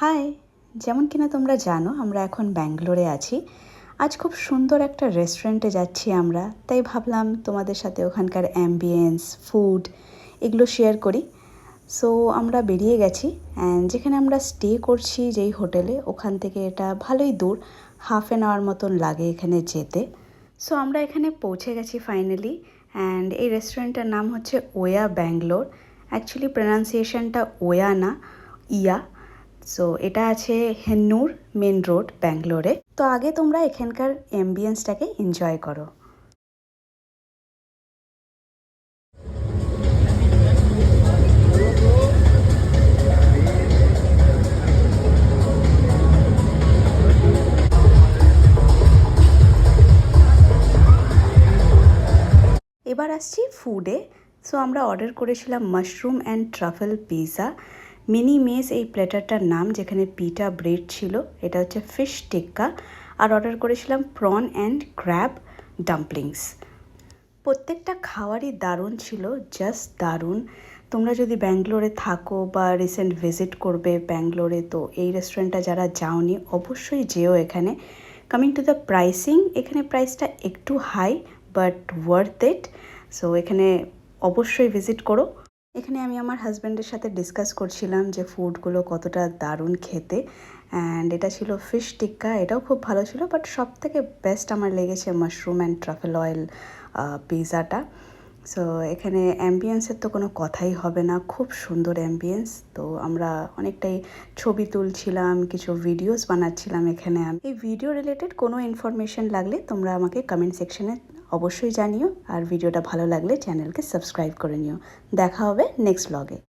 High, যেমন কিনা তোমরা জানো আমরা এখন ব্যাঙ্গালোরে আছি। আজ খুব সুন্দর একটা রেস্টুরেন্টে যাচ্ছি আমরা, তাই ভাবলাম তোমাদের সাথে ওখানকার অ্যাম্বিয়েন্স, ফুড এগুলো শেয়ার করি। সো আমরা বেরিয়ে গেছি অ্যান্ড যেখানে আমরা স্টে করছি যেই হোটেলে, ওখান থেকে এটা ভালোই দূর, হাফ অ্যান আওয়ার মতন লাগে এখানে যেতে। সো আমরা এখানে পৌঁছে গেছি ফাইনালি অ্যান্ড এই রেস্টুরেন্টের নাম হচ্ছে ওয়া ব্যাঙ্গালোর। অ্যাকচুয়ালি প্রনাউন্সিয়েশনটা ওয়া না, ইয়া। সো এটা আছে হেন্নুর মেন রোড ব্যাঙ্গালোরে। তো আগে তোমরা এখানকার অ্যাম্বিয়েন্সটাকে এনজয় করো। এবার আসছি ফুডে। সো আমরা অর্ডার করেছিলাম mushroom and truffle pizza. Mini mezze এই প্ল্যাটারটার নাম, যেখানে পিটা ব্রেড ছিল। এটা হচ্ছে ফিশ টিক্কা। আর অর্ডার করেছিলাম প্রন অ্যান্ড ক্র্যাব ডাম্পলিংস। প্রত্যেকটা খাবারই দারুণ ছিল, জাস্ট দারুণ। তোমরা যদি ব্যাঙ্গালোরে থাকো বা রিসেন্ট ভিজিট করবে ব্যাঙ্গালোরে, তো এই রেস্টুরেন্টটা যারা যাওনি অবশ্যই যেও এখানে। কামিং টু দ্য প্রাইসিং, এখানে প্রাইসটা একটু high but worth it. So এখানে অবশ্যই ভিজিট করো। এখানে আমি আমার হাজব্যান্ডের সাথে ডিসকাস করছিলাম যে ফুডগুলো কতটা দারুণ খেতে। অ্যান্ড এটা ছিল ফিশ টিক্কা, এটাও খুব ভালো ছিল, বাট সব থেকে বেস্ট আমার লেগেছে মাশরুম অ্যান্ড ট্রাফেল অয়েল পিৎজাটা। সো এখানে অ্যাম্বিয়েন্সের তো কোনো কথাই হবে না, খুব সুন্দর অ্যাম্বিয়েন্স। তো আমরা অনেকটাই ছবি তুলছিলাম, কিছু ভিডিওস বানাচ্ছিলাম এখানে। এই ভিডিও রিলেটেড কোনো ইনফরমেশন লাগলে তোমরা আমাকে কমেন্ট সেকশনে অবশ্যই জানিও। আর ভিডিওটা ভালো লাগলে চ্যানেলকে সাবস্ক্রাইব করে নিও। দেখা হবে নেক্সট ব্লগে।